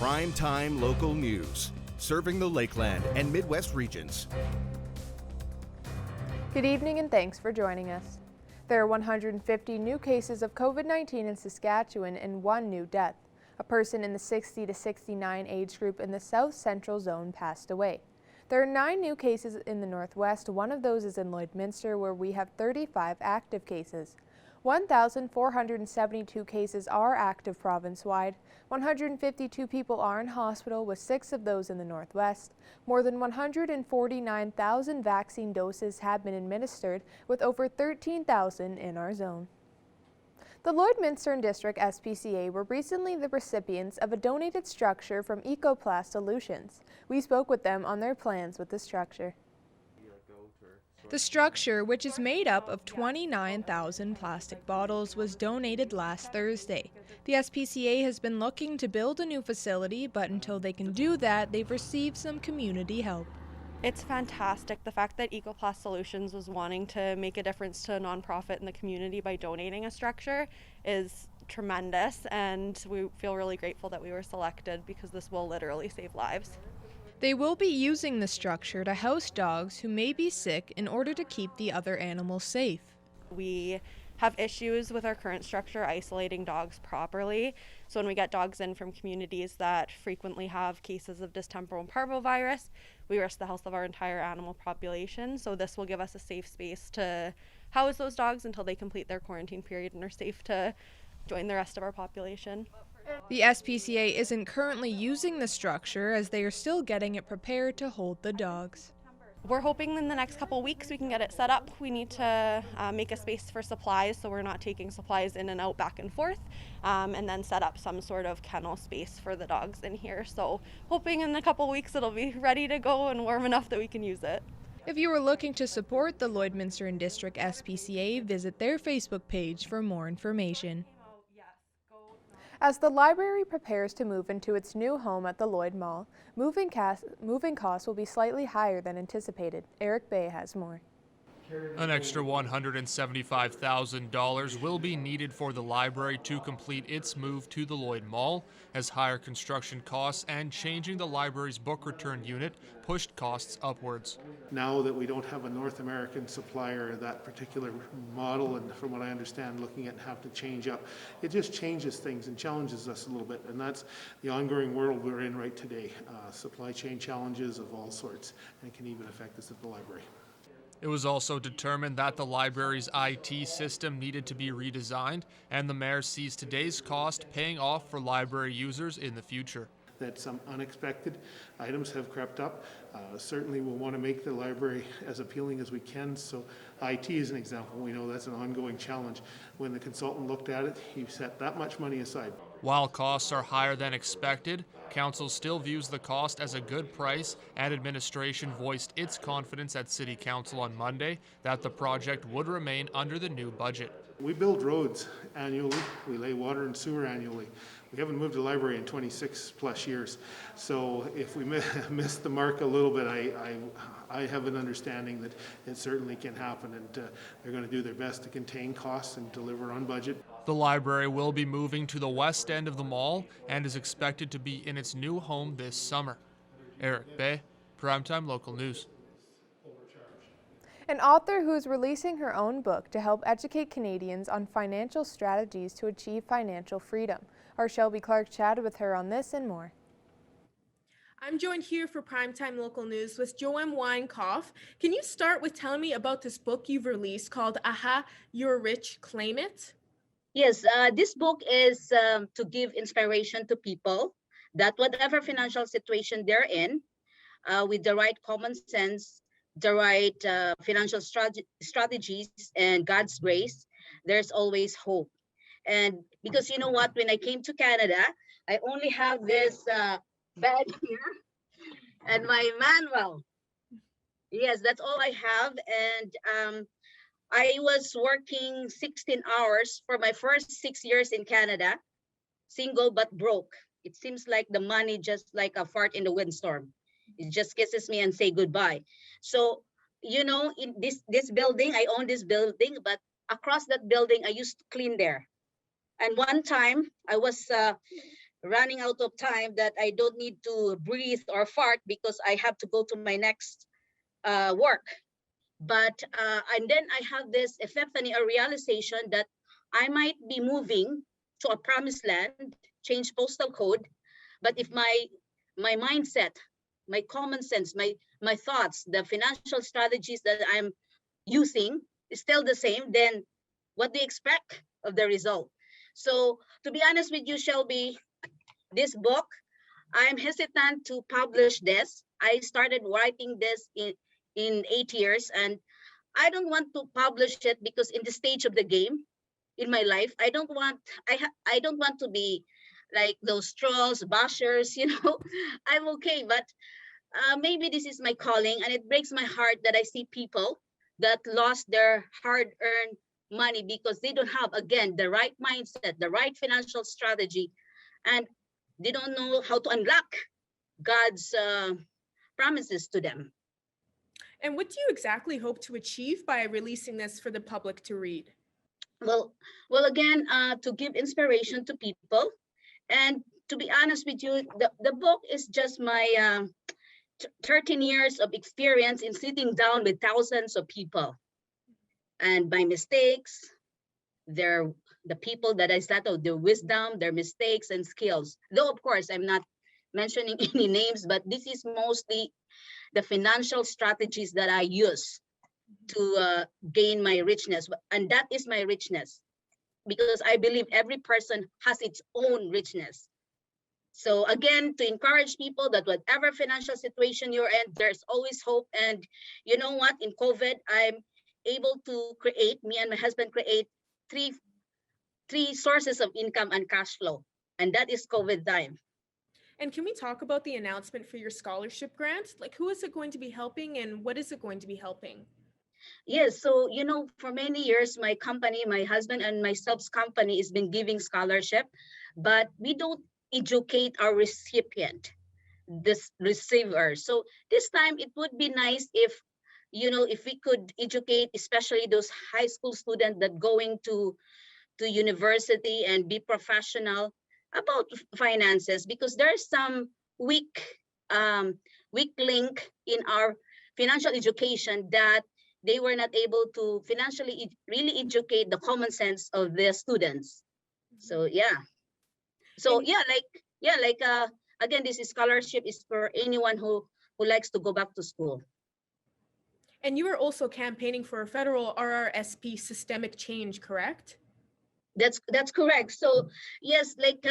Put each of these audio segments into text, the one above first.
Primetime local news, serving the Lakeland and Midwest regions. Good evening and thanks for joining us. There are 150 new cases of COVID-19 in Saskatchewan and one new death. A person in the 60 to 69 age group in the South Central Zone passed away. There are 9 new cases in the Northwest. One of those is in Lloydminster, where we have 35 active cases. 1,472 cases are active province-wide. 152 people are in hospital, with 6 of those in the Northwest. More than 149,000 vaccine doses have been administered, with over 13,000 in our zone. The Lloydminster and District SPCA were recently the recipients of a donated structure from Ecoplast Solutions. We spoke with them on their plans with the structure. The structure, which is made up of 29,000 plastic bottles, was donated last Thursday. The SPCA has been looking to build a new facility, but until they can do that, they've received some community help. It's fantastic. The fact that Ecoplast Solutions was wanting to make a difference to a nonprofit in the community by donating a structure is tremendous, and we feel really grateful that we were selected because this will literally save lives. They will be using the structure to house dogs who may be sick in order to keep the other animals safe. We have issues with our current structure isolating dogs properly. So when we get dogs in from communities that frequently have cases of distemper and parvovirus, we risk the health of our entire animal population. So this will give us a safe space to house those dogs until they complete their quarantine period and are safe to join the rest of our population. The SPCA isn't currently using the structure as they are still getting it prepared to hold the dogs. We're hoping in the next couple of weeks we can get it set up. We need to make a space for supplies so we're not taking supplies in and out back and forth, and then set up some sort of kennel space for the dogs in here. So hoping in a couple of weeks it'll be ready to go and warm enough that we can use it. If you are looking to support the Lloydminster and District SPCA, visit their Facebook page for more information. As the library prepares to move into its new home at the Lloyd Mall, moving costs will be slightly higher than anticipated. Eric Bay has more. An extra $175,000 will be needed for the library to complete its move to the Lloyd Mall, as higher construction costs and changing the library's book return unit pushed costs upwards. Now that we don't have a North American supplier, that particular model, and from what I understand, looking at have to change up, it just changes things and challenges us a little bit, and that's the ongoing world we're in right today. Supply chain challenges of all sorts, and it can even affect us at the library. It was also determined that the library's IT system needed to be redesigned, and the mayor sees today's cost paying off for library users in the future. That some unexpected items have crept up. Certainly we'll want to make the library as appealing as we can. So IT is an example. We know that's an ongoing challenge. When the consultant looked at it, he set that much money aside. While costs are higher than expected, council still views the cost as a good price, and administration voiced its confidence at City Council on Monday that the project would remain under the new budget. We build roads annually. We lay water and sewer annually. We haven't moved a library in 26 plus years. So if we missed the mark a little bit, I have an understanding that it certainly can happen, and they're going to do their best to contain costs and deliver on budget. The library will be moving to the west end of the mall and is expected to be in its new home this summer. Eric Bay, Primetime Local News. An author who is releasing her own book to help educate Canadians on financial strategies to achieve financial freedom. Our Shelby Clark chatted with her on this and more. I'm joined here for Primetime Local News with Joanne Weinkoff. Can you start with telling me about this book you've released called Aha, You're Rich, Claim It? Yes, this book is to give inspiration to people that whatever financial situation they're in, with the right common sense, the right financial strategies and God's grace, there's always hope. And because you know what, when I came to Canada, I only have this bag here and my manual. Yes, that's all I have. And I was working 16 hours for my first 6 years in Canada, single but broke. It seems like the money just like a fart in the windstorm. It just kisses me and say goodbye. So, you know, in this building, I own this building, but across that building, I used to clean there. And one time I was running out of time that I don't need to breathe or fart because I have to go to my next work. But and then I have this epiphany or realization that I might be moving to a promised land, change postal code, but if my mindset, my common sense, my thoughts, the financial strategies that I'm using is still the same, then what do you expect of the result? So to be honest with you, Shelby, this book, I'm hesitant to publish this. I started writing this in 8 years, and I don't want to publish it because in the stage of the game in my life, I don't want I don't want to be like those trolls, bashers, I'm okay, but maybe this is my calling, and it breaks my heart that I see people that lost their hard-earned money because they don't have, again, the right mindset, the right financial strategy, and they don't know how to unlock God's promises to them. And what do you exactly hope to achieve by releasing this for the public to read? Well, again, to give inspiration to people, and to be honest with you, the book is just my 13 years of experience in sitting down with thousands of people, and my mistakes, the people that I settled, their wisdom, their mistakes and skills. Though, of course, I'm not mentioning any names, but this is mostly the financial strategies that I use to gain my richness. And that is my richness, because I believe every person has its own richness. So again, to encourage people that whatever financial situation you're in, there's always hope. And you know what? In COVID, I'm able to create, me and my husband create three sources of income and cash flow. And that is COVID time. And can we talk about the announcement for your scholarship grant? Like, who is it going to be helping and what is it going to be helping? Yes, so for many years, my company, my husband and my subs company has been giving scholarship, but we don't educate our recipient, this receiver. So this time it would be nice if we could educate, especially those high school students that going to university and be professional about finances, because there's some weak link in our financial education that they were not able to financially really educate the common sense of their students. So again, this scholarship is for anyone who likes to go back to school. And you are also campaigning for a federal RRSP systemic change, correct? That's correct. So yes, like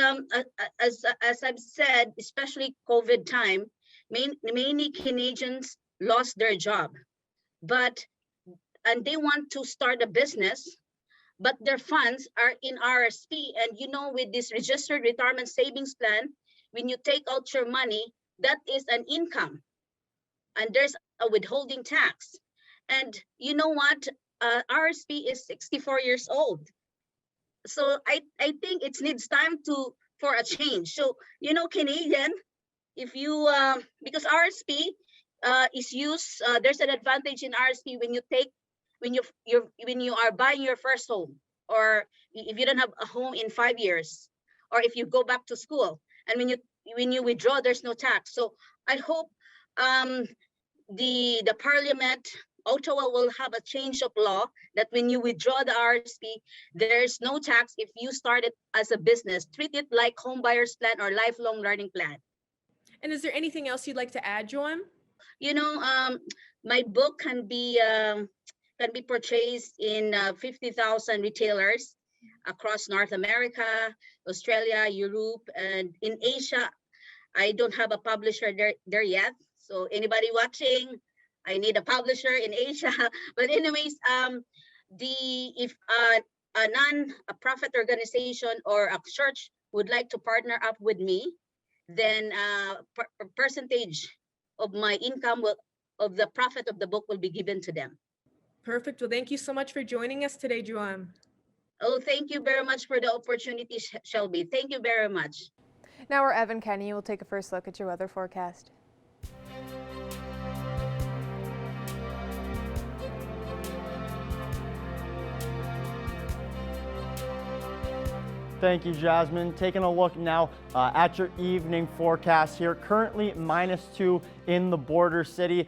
as I've said, especially COVID time, many Canadians lost their job, and they want to start a business, but their funds are in RSP. And with this registered retirement savings plan, when you take out your money, that is an income, and there's a withholding tax. And you know what? RSP is 64 years old. So I think it needs time for a change. So Canadian, if you because RSP is used, there's an advantage in RSP when you are buying your first home, or if you don't have a home in 5 years, or if you go back to school, and when you withdraw, there's no tax. So I hope the Parliament, Ottawa, will have a change of law that when you withdraw the RSP, there's no tax if you start it as a business. Treat it like home buyer's plan or lifelong learning plan. And is there anything else you'd like to add, Joanne? My book can be purchased in 50,000 retailers across North America, Australia, Europe, and in Asia. I don't have a publisher there yet. So anybody watching, I need a publisher in Asia. But anyways, if a non-profit organization or a church would like to partner up with me, then a percentage of my income of the profit of the book will be given to them. Perfect. Well, thank you so much for joining us today, Joanne. Oh, thank you very much for the opportunity, Shelby. Thank you very much. Now we're Evan Kenny. We'll take a first look at your weather forecast. Thank you, Jasmine. Taking a look now at your evening forecast here. Currently -2 in the border city.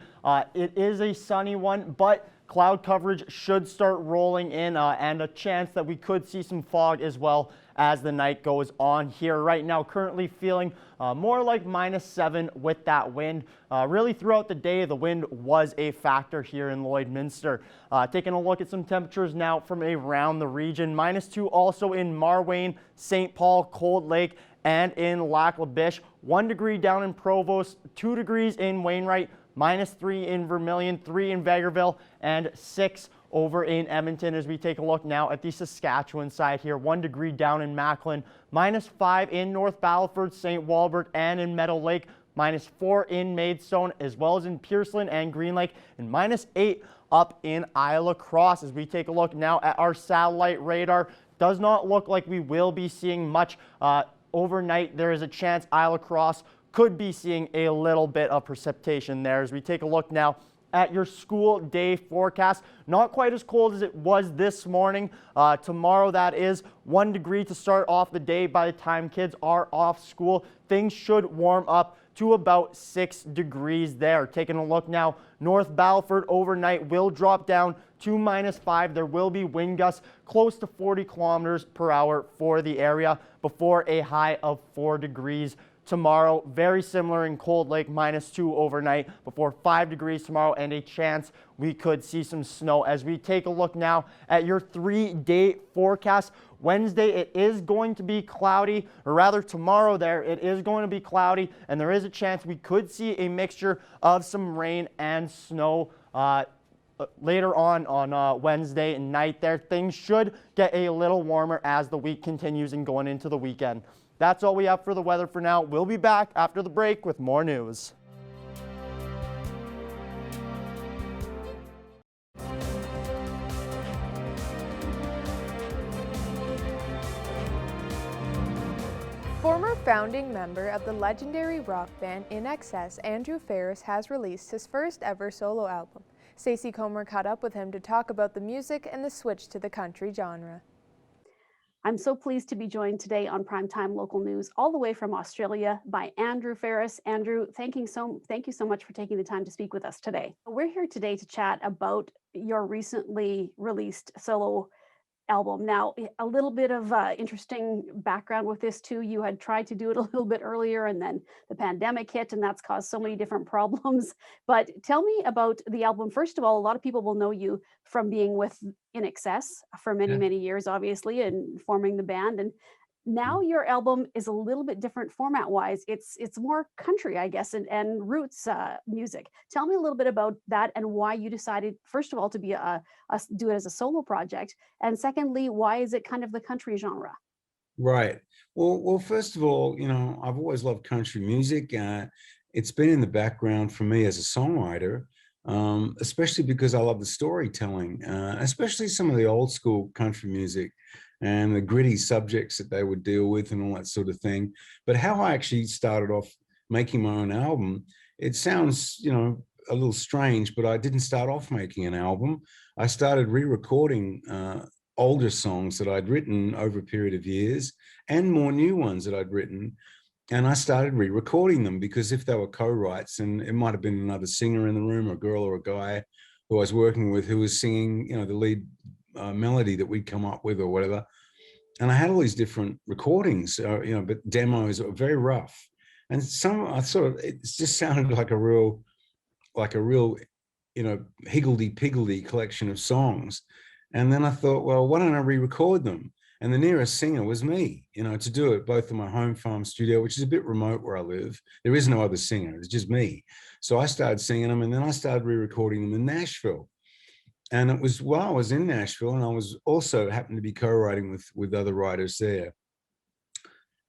It is a sunny one, but cloud coverage should start rolling in and a chance that we could see some fog as well as the night goes on here. Right now, currently feeling more like -7 with that wind. Really throughout the day, the wind was a factor here in Lloydminster. Taking a look at some temperatures now from around the region. -2 also in Marwayne, St. Paul, Cold Lake, and in Lac La Biche. 1 degree down in Provost, 2 degrees in Wainwright, -3 in Vermilion, 3 in Vegreville, and 6 over in Edmonton. As we take a look now at the Saskatchewan side here, 1 degree down in Macklin, -5 in North Battleford, St. Walbert, and in Meadow Lake, -4 in Maidstone, as well as in Pearceland and Green Lake, and -8 up in Isla Cross. As we take a look now at our satellite radar, does not look like we will be seeing much overnight. There is a chance Isla Cross could be seeing a little bit of precipitation there. As we take a look now at your school day forecast, not quite as cold as it was this morning. Tomorrow, that is 1 degree to start off the day. By the time kids are off school, things should warm up to about 6 degrees there. Taking a look now, North Battleford overnight will drop down to -5. There will be wind gusts close to 40 kilometers per hour for the area before a high of 4 degrees tomorrow. Very similar in Cold Lake, -2 overnight before 5 degrees tomorrow, and a chance we could see some snow. As we take a look now at your 3-day forecast, Wednesday it is going to be cloudy, or rather tomorrow there it is going to be cloudy, and there is a chance we could see a mixture of some rain and snow later on Wednesday night there. Things should get a little warmer as the week continues and going into the weekend. That's all we have for the weather for now. We'll be back after the break with more news. Former founding member of the legendary rock band In Excess, Andrew Ferris, has released his first ever solo album. Stacey Comer caught up with him to talk about the music and the switch to the country genre. I'm so pleased to be joined today on Primetime Local News, all the way from Australia, by Andrew Ferris. Andrew, thank you so much for taking the time to speak with us today. We're here today to chat about your recently released solo album. Now, a little bit of interesting background with this too. You had tried to do it a little bit earlier, and then the pandemic hit, and that's caused so many different problems. But tell me about the album. First of all, a lot of people will know you from being with In Excess for many years, obviously, and forming the band. And now your album is a little bit different format-wise. It's more country, I guess, and roots music. Tell me a little bit about that and why you decided, first of all, to be do it as a solo project, and secondly, why is it kind of the country genre? Right. Well, first of all, I've always loved country music. It's been in the background for me as a songwriter, especially because I love the storytelling, especially some of the old school country music and the gritty subjects that they would deal with and all that sort of thing. But how I actually started off making my own album, it sounds, a little strange, but I didn't start off making an album. I started re-recording older songs that I'd written over a period of years and more new ones that I'd written. And I started re-recording them because if they were co-writes, and it might have been another singer in the room, a girl or a guy who I was working with who was singing, the lead melody that we'd come up with or whatever. And I had all these different recordings, but demos that were very rough. And it just sounded like a real, higgledy-piggledy collection of songs. And then I thought, well, why don't I re-record them? And the nearest singer was me, to do it both in my home farm studio, which is a bit remote where I live. There is no other singer, it's just me. So I started singing them, and then I started re-recording them in Nashville. And it was while I was in Nashville, and I was also happened to be co-writing with other writers there.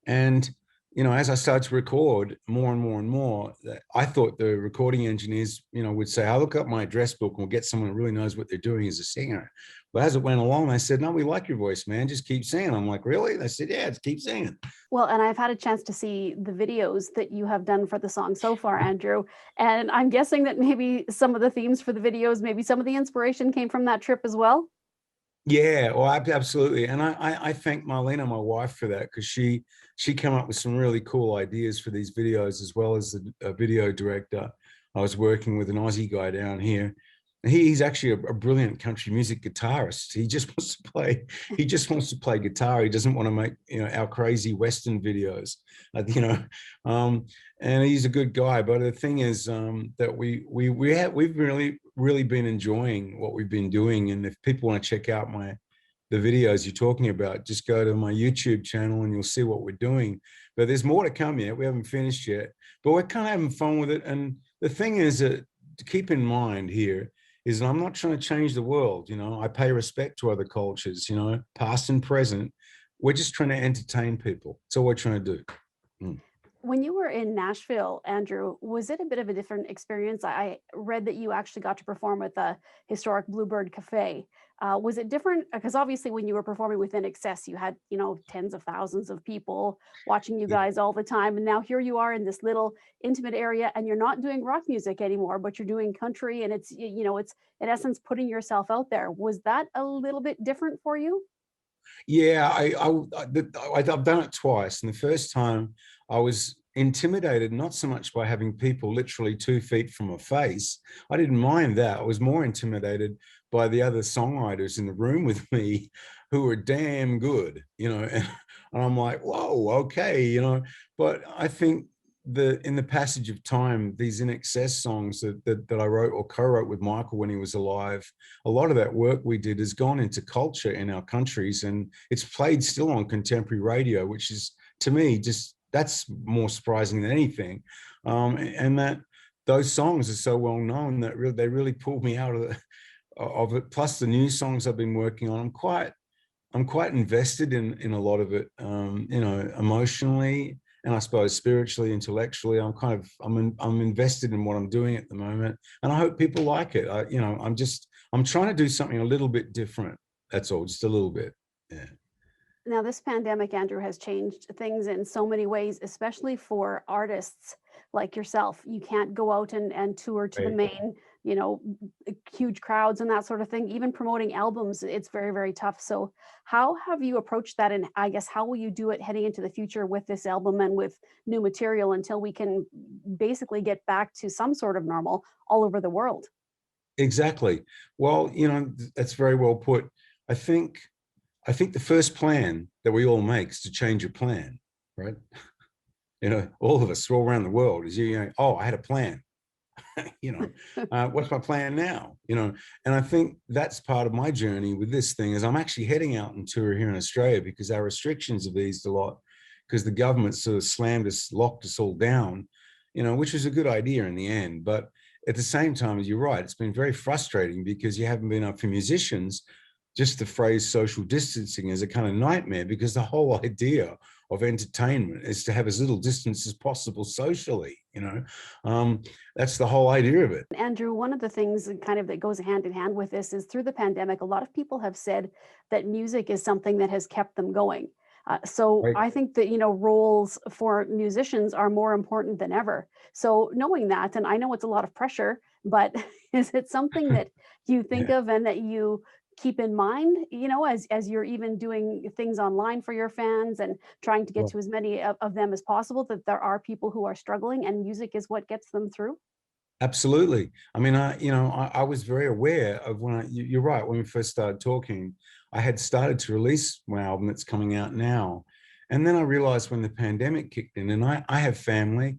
And, as I started to record more and more and more, I thought the recording engineers, would say, I'll look up my address book and we'll get someone who really knows what they're doing as a singer. But as it went along, they said, no, we like your voice, man. Just keep singing. I'm like, really? They said, yeah, just keep singing. Well, and I've had a chance to see the videos that you have done for the song so far, Andrew. And I'm guessing that maybe some of the themes for the videos, maybe some of the inspiration came from that trip as well. Yeah, well, absolutely. And I thank Marlena, my wife, for that, because she came up with some really cool ideas for these videos, as well as the video director. I was working with an Aussie guy down here. He's actually a brilliant country music guitarist. He just wants to play guitar. He doesn't want to make, our crazy Western videos, you know. And he's a good guy. But the thing is that we've really been enjoying what we've been doing. And if people want to check out the videos you're talking about, just go to my YouTube channel and you'll see what we're doing. But there's more to come yet. We haven't finished yet, but we're kind of having fun with it. And the thing is that to keep in mind here is I'm not trying to change the world. I pay respect to other cultures, past and present. We're just trying to entertain people. That's all we're trying to do. Mm. When you were in Nashville, Andrew, was it a bit of a different experience? I read that you actually got to perform with the historic Bluebird Cafe. Was it different? Because obviously when you were performing with INXS, you had, tens of thousands of people watching you guys all the time. And now here you are in this little intimate area and you're not doing rock music anymore, but you're doing country, and it's in essence putting yourself out there. Was that a little bit different for you? Yeah, I've done it twice. And the first time I was intimidated, not so much by having people literally 2 feet from my face. I didn't mind that. I was more intimidated by the other songwriters in the room with me who were damn good, and I'm like, whoa, okay, but I think in the passage of time, these INXS songs that I wrote or co-wrote with Michael when he was alive, a lot of that work we did has gone into culture in our countries, and it's played still on contemporary radio, which is, to me, that's more surprising than anything. And that those songs are so well known that they really pulled me out of it. Plus the new songs I've been working on, I'm quite invested in a lot of it, emotionally, and I suppose spiritually, intellectually. I'm invested in what I'm doing at the moment, and I hope people like it. I'm trying to do something a little bit different. That's all, just a little bit. Yeah. Now, this pandemic, Andrew, has changed things in so many ways, especially for artists like yourself. You can't go out and tour to the main, huge crowds and that sort of thing. Even promoting albums, it's very, very tough. So how have you approached that? And I guess, how will you do it heading into the future with this album and with new material until we can basically get back to some sort of normal all over the world? Exactly. Well, that's very well put. I think the first plan that we all make is to change a plan, right? All of us, all around the world, is oh, I had a plan. What's my plan now? And I think that's part of my journey with this thing is I'm actually heading out on tour here in Australia because our restrictions have eased a lot because the government sort of locked us all down, which was a good idea in the end. But at the same time, you're right, it's been very frustrating because you haven't been up for musicians. Just the phrase social distancing is a kind of nightmare because the whole idea of entertainment is to have as little distance as possible socially, that's the whole idea of it. Andrew, one of the things kind of that goes hand in hand with this is through the pandemic, a lot of people have said that music is something that has kept them going. Right. I think that, roles for musicians are more important than ever. So knowing that, and I know it's a lot of pressure, but is it something that you think of and that you keep in mind, as you're even doing things online for your fans and trying to get to as many of them as possible, that there are people who are struggling and music is what gets them through? Absolutely. I mean, I was very aware of you're right, when we first started talking, I had started to release my album that's coming out now. And then I realized when the pandemic kicked in, and I have family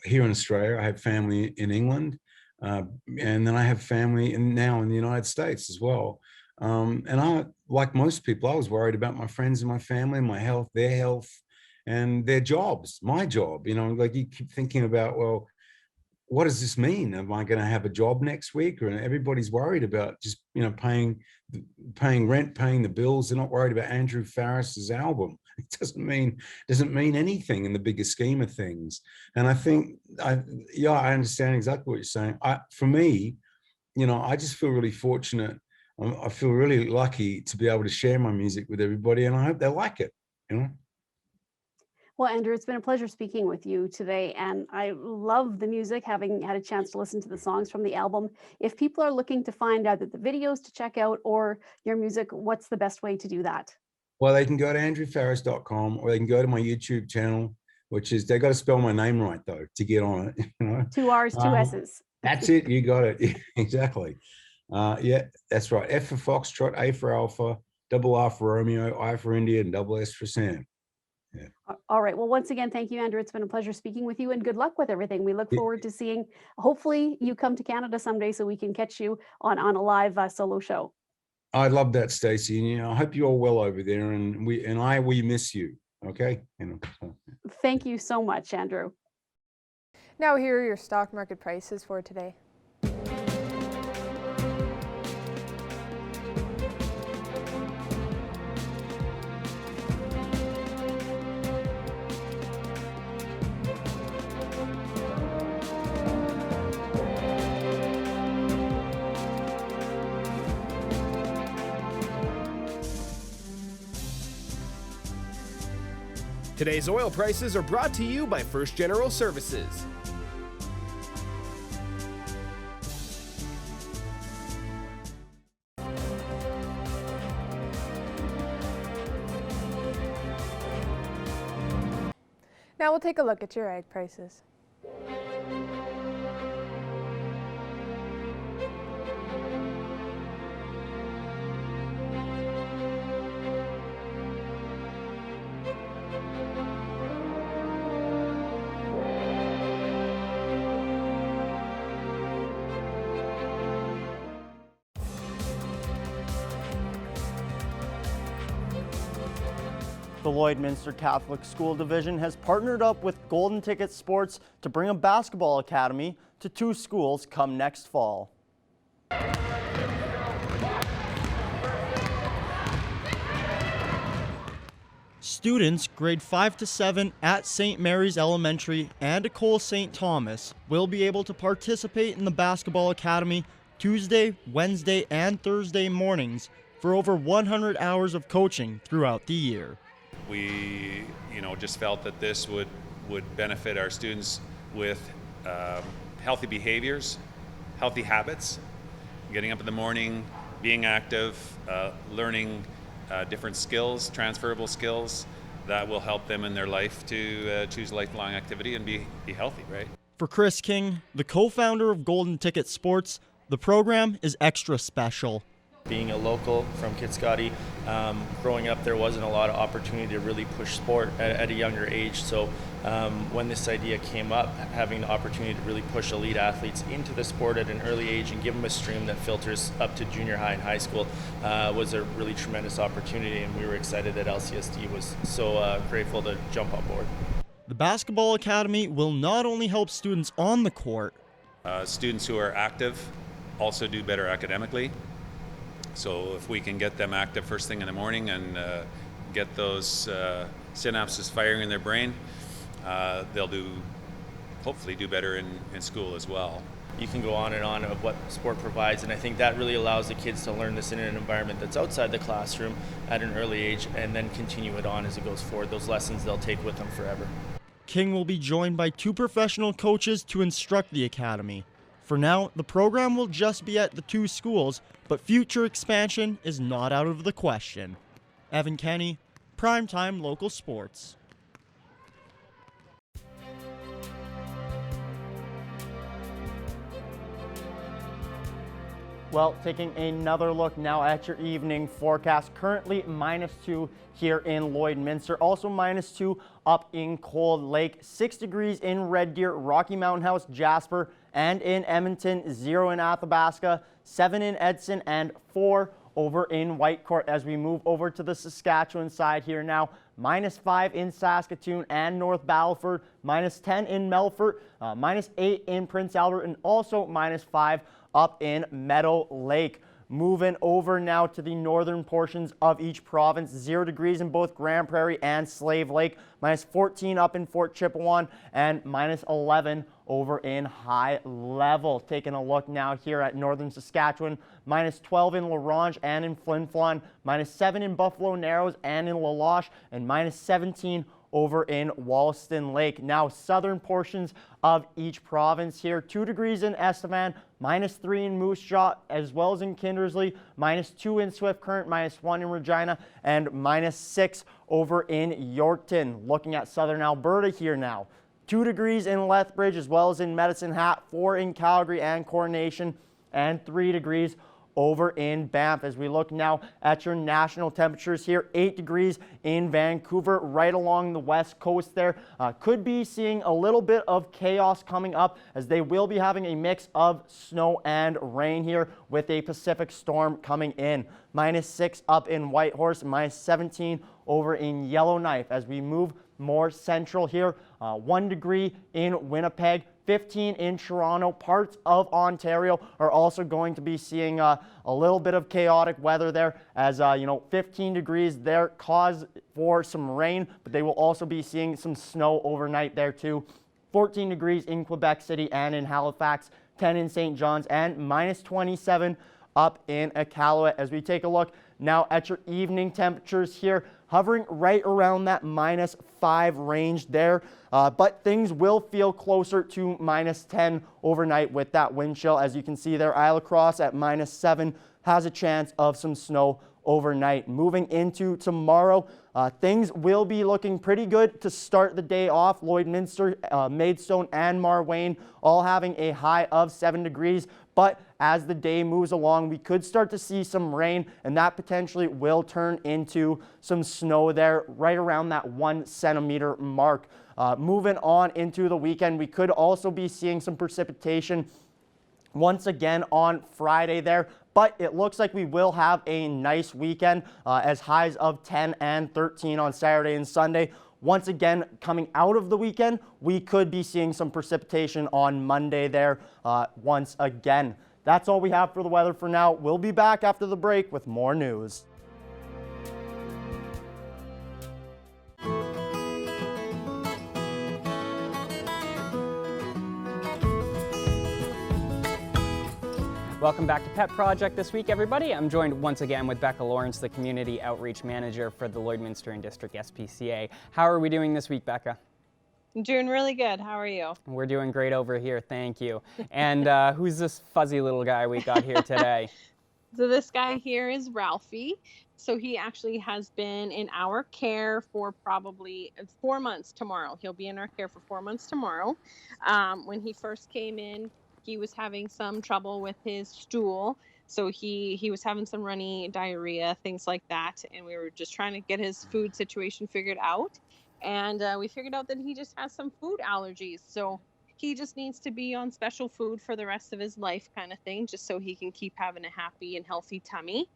here in Australia, I have family in England, and then I have family now in the United States as well. And I, like most people, I was worried about my friends and my family, my health, their health, and their jobs, my job. Like you keep thinking about, well, what does this mean? Am I going to have a job next week? Or everybody's worried about just paying rent, paying the bills. They're not worried about Andrew Farris's album. It doesn't mean anything in the bigger scheme of things. And I think I understand exactly what you're saying. For me, I just feel really fortunate. I feel really lucky to be able to share my music with everybody, and I hope they like it. Well, Andrew, it's been a pleasure speaking with you today, and I love the music, having had a chance to listen to the songs from the album. If people are looking to find either the videos to check out or your music, what's the best way to do that? Well, they can go to andrewfarris.com, or they can go to my YouTube channel, which is, they got to spell my name right though to get on it. You know? 2 R's, 2 S's. That's it. You got it. Exactly. Yeah, that's right. F for Foxtrot, A for Alpha, double R for Romeo, I for India, and double S for Sam. Yeah. All right. Well, once again, thank you, Andrew. It's been a pleasure speaking with you, and good luck with everything. We look forward to seeing, hopefully you come to Canada someday so we can catch you on a live solo show. I'd love that, Stacey. And, you know, I hope you're all well over there, and we miss you. Okay. You know, so. Thank you so much, Andrew. Now here are your stock market prices for today. Today's oil prices are brought to you by First General Services. Now we'll take a look at your egg prices. The Lloydminster Catholic School Division has partnered up with Golden Ticket Sports to bring a basketball academy to 2 schools come next fall. Students grade 5 to 7 at St. Mary's Elementary and Ecole St. Thomas will be able to participate in the basketball academy Tuesday, Wednesday, and Thursday mornings for over 100 hours of coaching throughout the year. We, just felt that this would benefit our students with healthy behaviors, healthy habits, getting up in the morning, being active, learning different skills, transferable skills that will help them in their life to choose lifelong activity and be healthy, right? For Chris King, the co-founder of Golden Ticket Sports, the program is extra special. Being a local from Kitscoty, growing up there wasn't a lot of opportunity to really push sport at a younger age. So when this idea came up, having the opportunity to really push elite athletes into the sport at an early age and give them a stream that filters up to junior high and high school was a really tremendous opportunity, and we were excited that LCSD was so grateful to jump on board. The basketball academy will not only help students on the court. Students who are active also do better academically. So if we can get them active first thing in the morning and get those synapses firing in their brain, they'll hopefully do better in school as well. You can go on of what sport provides, and I think that really allows the kids to learn this in an environment that's outside the classroom at an early age, and then continue it on as it goes forward. Those lessons they'll take with them forever. King will be joined by 2 professional coaches to instruct the academy. For now, the program will just be at the 2 schools, but future expansion is not out of the question. Evan Kenny, Primetime Local Sports. Well, taking another look now at your evening forecast. Currently -2 here in Lloydminster. Also -2 up in Cold Lake. 6 degrees in Red Deer, Rocky Mountain House, Jasper, and in Edmonton. 0 in Athabasca, 7 in Edson, and 4 over in Whitecourt. As we move over to the Saskatchewan side here now, -5 in Saskatoon and North Battleford, -10 in Melfort, -8 in Prince Albert, and also -5 up in Meadow Lake. Moving over now to the northern portions of each province, 0 degrees in both Grand Prairie and Slave Lake, -14 up in Fort Chipewyan, and -11 over in High Level. Taking a look now here at northern Saskatchewan, -12 in La Ronge and in Flin Flon, -7 in Buffalo Narrows and in La Loche, and -17 over in Wollaston Lake. Now, southern portions of each province here, 2 degrees in Estevan, -3 in Moose Jaw, as well as in Kindersley, -2 in Swift Current, -1 in Regina, and -6 over in Yorkton. Looking at southern Alberta here now, 2 degrees in Lethbridge, as well as in Medicine Hat, 4 in Calgary and Coronation, and 3 degrees over in Banff. As we look now at your national temperatures here, 8 degrees in Vancouver, right along the west coast there. Could be seeing a little bit of chaos coming up, as they will be having a mix of snow and rain here with a Pacific storm coming in. -6 up in Whitehorse, -17 over in Yellowknife. As we move more central here, 1 degree in Winnipeg, 15 in Toronto. Parts of Ontario are also going to be seeing a little bit of chaotic weather there, as 15 degrees there, cause for some rain, but they will also be seeing some snow overnight there too. 14 degrees in Quebec City and in Halifax, 10 in St. John's, and -27 up in Iqaluit. As we take a look now at your evening temperatures here, hovering right around that -5 range there, but things will feel closer to -10 overnight with that wind chill. As you can see there, Isle Cross at -7 has a chance of some snow overnight. Moving into tomorrow, things will be looking pretty good to start the day off. Lloydminster, Maidstone, and Marwayne all having a high of 7 degrees. But as the day moves along, we could start to see some rain, and that potentially will turn into some snow there right around that 1 centimeter mark. Moving on into the weekend, we could also be seeing some precipitation once again on Friday there, but it looks like we will have a nice weekend, as highs of 10 and 13 on Saturday and Sunday. Once again, coming out of the weekend, we could be seeing some precipitation on Monday there once again. That's all we have for the weather for now. We'll be back after the break with more news. Welcome back to Pet Project this week, everybody. I'm joined once again with Becca Lawrence, the Community Outreach Manager for the Lloydminster and District SPCA. How are we doing this week, Becca? I'm doing really good. How are you? We're doing great over here, thank you. And who's this fuzzy little guy we got here today? So this guy here is Ralphie. So he actually has been in our care for probably 4 months tomorrow. He'll be in our care for 4 months tomorrow. When he first came in, he was having some trouble with his stool. So he was having some runny diarrhea, things like that. And we were just trying to get his food situation figured out. And we figured out that he just has some food allergies. So he just needs to be on special food for the rest of his life, kind of thing, just so he can keep having a happy and healthy tummy.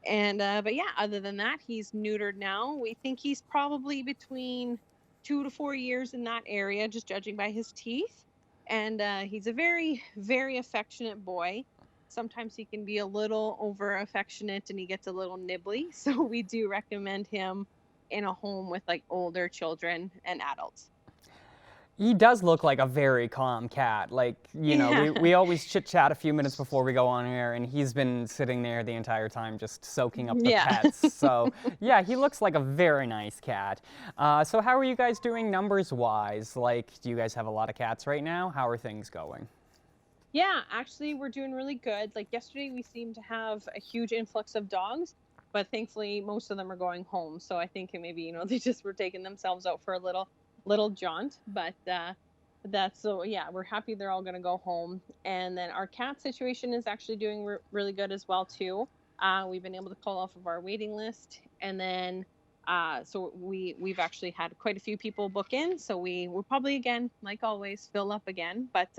And but yeah, other than that, he's neutered now. We think he's probably between 2 to 4 years in that area, just judging by his teeth. And he's a very, very affectionate boy. Sometimes he can be a little over affectionate and he gets a little nibbly. So we do recommend him in a home with like older children and adults. He does look like a very calm cat. Like, you know, we always chit-chat a few minutes before we go on air, and he's been sitting there the entire time just soaking up the pets. So, yeah, he looks like a very nice cat. So how are you guys doing numbers-wise? Like, do you guys have a lot of cats right now? How are things going? Yeah, actually, we're doing really good. Like, yesterday we seemed to have a huge influx of dogs, but thankfully most of them are going home. So I think maybe, you know, they just were taking themselves out for a little jaunt, but that's so yeah, we're happy they're all going to go home. And then our cat situation is actually doing really good as well too. We've been able to pull off of our waiting list, and then so we've actually had quite a few people book in, so we will probably again, like always, fill up again, but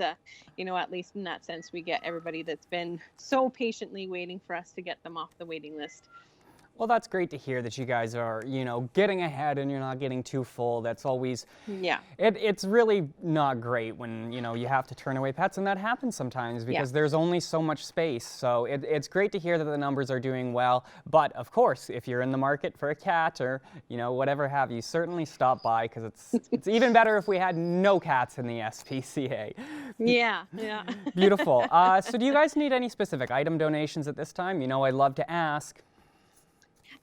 you know, at least in that sense we get everybody that's been so patiently waiting for us to get them off the waiting list. Well, that's great to hear that you guys are, you know, getting ahead and you're not getting too full. That's always, it's really not great when, you know, you have to turn away pets, and that happens sometimes because there's only so much space. So it's great to hear that the numbers are doing well. But of course, if you're in the market for a cat or, you know, whatever have you, certainly stop by, because it's even better if we had no cats in the SPCA. Yeah. Beautiful. So do you guys need any specific item donations at this time? You know, I'd love to ask.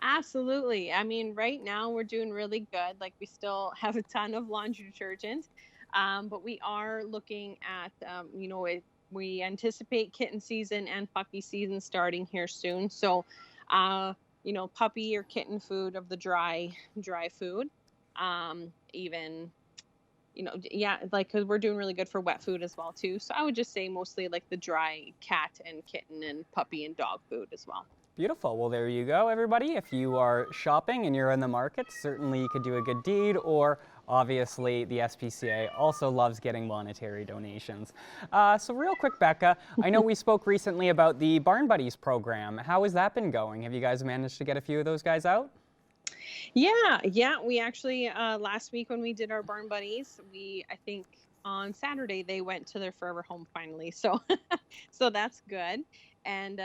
Absolutely. I mean, right now we're doing really good. Like, we still have a ton of laundry detergent, but we are looking at, we anticipate kitten season and puppy season starting here soon. So, puppy or kitten food of the dry food, even, yeah, like, cause we're doing really good for wet food as well too. So I would just say mostly like the dry cat and kitten and puppy and dog food as well. Beautiful. Well, there you go, everybody. If you are shopping and you're in the market, certainly you could do a good deed, or obviously the SPCA also loves getting monetary donations. So real quick, Becca, I know we spoke recently about the Barn Buddies program. How has that been going? Have you guys managed to get a few of those guys out? Yeah. We actually, last week when we did our Barn Buddies, I think on Saturday they went to their forever home finally. So, so that's good. And,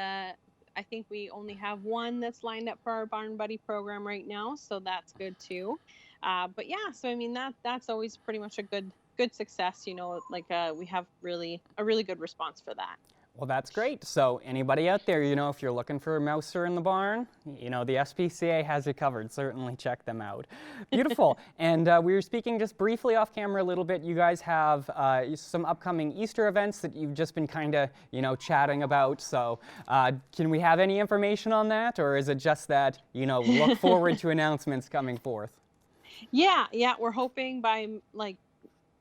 I think we only have one that's lined up for our Barn Buddy program right now, so that's good too. But yeah, so I mean that's always pretty much a good success. We have a really good response for that. Well, that's great. So anybody out there, if you're looking for a mouser in the barn, the SPCA has you covered. Certainly check them out. Beautiful. And we were speaking just briefly off camera a little bit. You guys have some upcoming Easter events that you've just been kind of, chatting about. So can we have any information on that? Or is it just that, look forward to announcements coming forth? Yeah. We're hoping by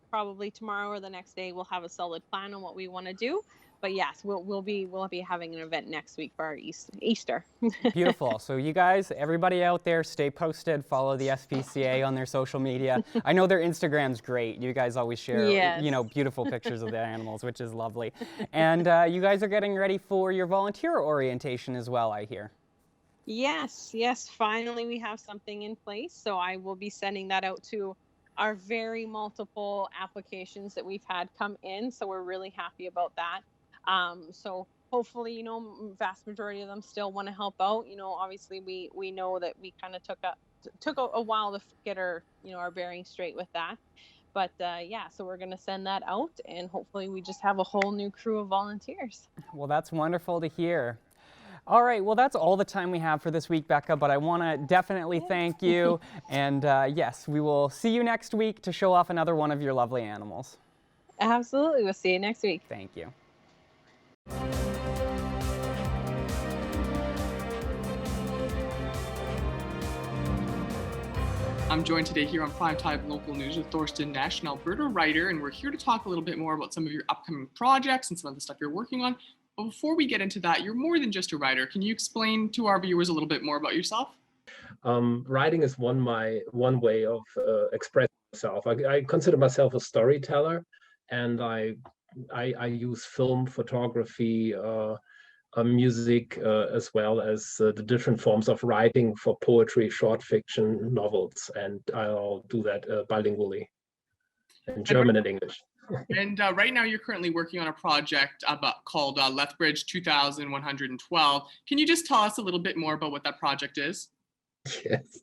probably tomorrow or the next day, we'll have a solid plan on what we want to do. But yes, we'll be having an event next week for our Easter. Beautiful. So you guys, everybody out there, stay posted. Follow the SPCA on their social media. I know their Instagram's great. You guys always share, beautiful pictures of the animals, which is lovely. And you guys are getting ready for your volunteer orientation as well, I hear. Yes. Finally, we have something in place. So I will be sending that out to our very multiple applications that we've had come in. So we're really happy about that. So hopefully, vast majority of them still want to help out. Obviously we know that we kind of took a while to get our bearings straight with that. But so we're going to send that out, and hopefully we just have a whole new crew of volunteers. Well, that's wonderful to hear. All right, well, that's all the time we have for this week, Becca, but I want to definitely thank you. And yes, we will see you next week to show off another one of your lovely animals. Absolutely. We'll see you next week. Thank you. I'm joined today here on Primetime Local News with Thorsten Nash, an Alberta writer, and we're here to talk a little bit more about some of your upcoming projects and some of the stuff you're working on. But before we get into that, you're more than just a writer. Can you explain to our viewers a little bit more about yourself? Writing is one way of expressing myself. I consider myself a storyteller, and I use film, photography, music, as well as the different forms of writing for poetry, short fiction, novels, and I'll do that bilingually in German and English. And right now you're currently working on a project called Lethbridge 2112. Can you just tell us a little bit more about what that project is? Yes,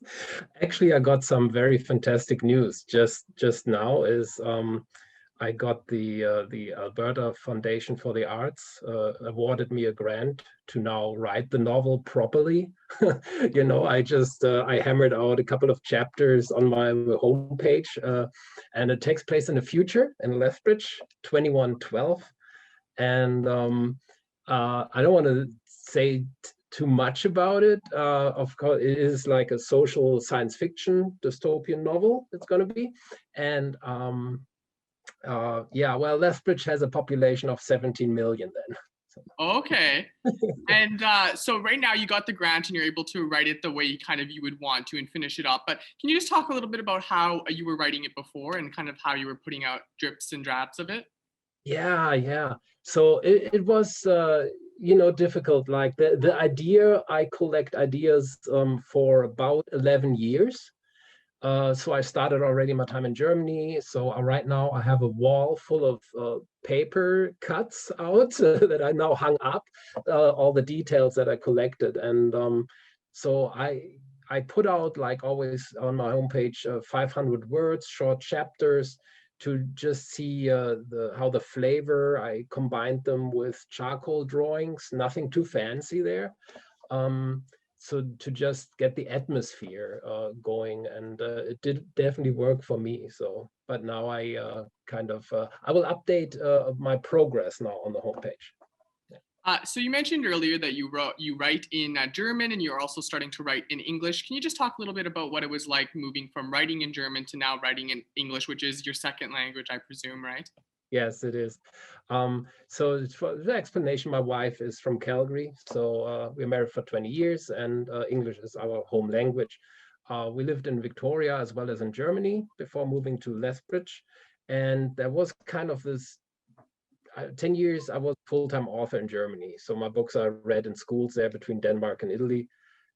actually I got some very fantastic news just now. I got the Alberta Foundation for the Arts awarded me a grant to now write the novel properly. I hammered out a couple of chapters on my homepage, and it takes place in the future in Lethbridge 2112. And I don't want to say too much about it. Of course, it is like a social science fiction dystopian novel it's going to be. And Lethbridge has a population of 17 million then. Okay. And so right now you got the grant and you're able to write it the way you would want to and finish it up. But can you just talk a little bit about how you were writing it before and kind of how you were putting out drips and drabs of it? Yeah. So it was, difficult. Like the idea, I collect ideas for about 11 years. So I started already my time in Germany. So right now I have a wall full of paper cuts out that I now hung up, all the details that I collected. And so I put out, like always on my homepage, 500 words, short chapters, to just see how the flavor. I combined them with charcoal drawings, nothing too fancy there. so to just get the atmosphere going, and it did definitely work for me. So, but now I I will update my progress now on the homepage. So you mentioned earlier that you write in German, and you're also starting to write in English. Can you just talk a little bit about what it was like moving from writing in German to now writing in English, which is your second language, I presume, right? Yes, it is. So for the explanation, my wife is from Calgary, so we're married for 20 years, and English is our home language. We lived in Victoria as well as in Germany before moving to Lethbridge, and there was kind of this 10 years I was full-time author in Germany. So my books are read in schools there between Denmark and Italy.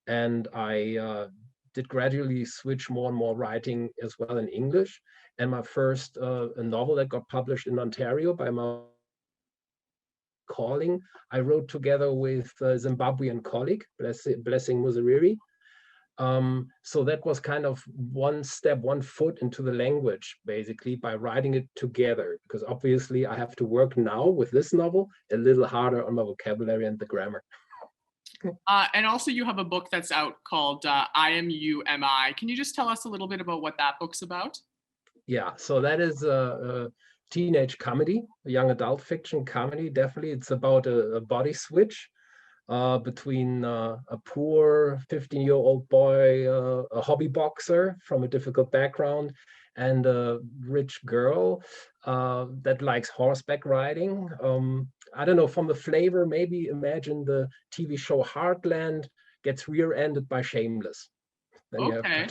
And I did gradually switch more and more writing as well in English. And my first a novel that got published in Ontario by my calling, I wrote together with a Zimbabwean colleague, Blessing Muzariri. So that was kind of one step, one foot into the language, basically, by writing it together, because obviously I have to work now with this novel a little harder on my vocabulary and the grammar. And also you have a book that's out called I Am You, Am I. Can you just tell us a little bit about what that book's about? Yeah, so that is a teenage comedy, a young adult fiction comedy, definitely. It's about a body switch between a poor 15-year-old boy, a hobby boxer from a difficult background, and a rich girl that likes horseback riding. I don't know, from the flavor, maybe imagine the TV show Heartland gets rear-ended by Shameless. Then okay.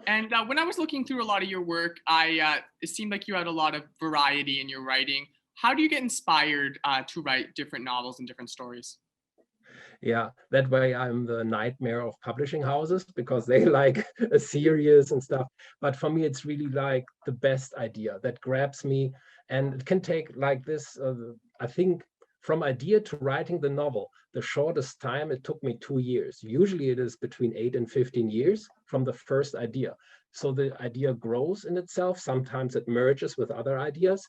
And when I was looking through a lot of your work, it seemed like you had a lot of variety in your writing. How do you get inspired to write different novels and different stories? Yeah, that way I'm the nightmare of publishing houses because they like a series and stuff. But for me, it's really like the best idea that grabs me. And it can take like this, I think, from idea to writing the novel, the shortest time, it took me 2 years. Usually it is between 8 and 15 years from the first idea. So the idea grows in itself. Sometimes it merges with other ideas.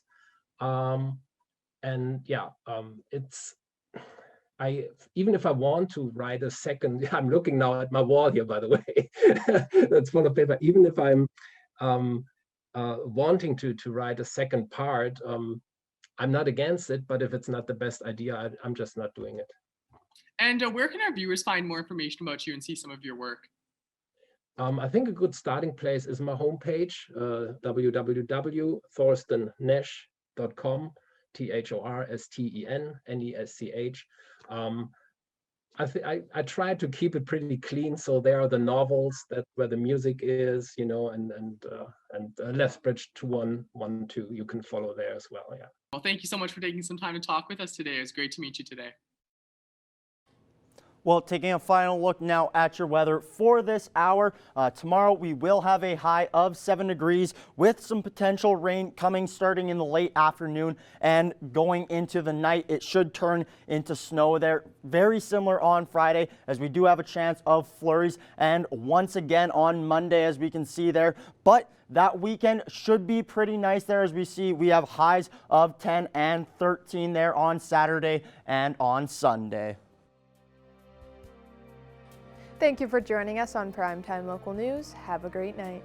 And yeah, even if I want to write a second, I'm looking now at my wall here, by the way, that's full of paper. Even if I'm wanting to write a second part, I'm not against it, but if it's not the best idea, I'm just not doing it. And where can our viewers find more information about you and see some of your work? I think a good starting place is my homepage, www.thorstennesch.com, THORSTENNESCH. I try to keep it pretty clean, so there are the novels where the music is, you know, and Lethbridge 2112 you can follow there as well. Yeah. Well, thank you so much for taking some time to talk with us today. It was great to meet you today. Well, taking a final look now at your weather for this hour. Tomorrow we will have a high of 7 degrees with some potential rain coming starting in the late afternoon and going into the night. It should turn into snow there. Very similar on Friday, as we do have a chance of flurries, and once again on Monday, as we can see there. But that weekend should be pretty nice there, as we see we have highs of 10 and 13 there on Saturday and on Sunday. Thank you for joining us on Primetime Local News. Have a great night.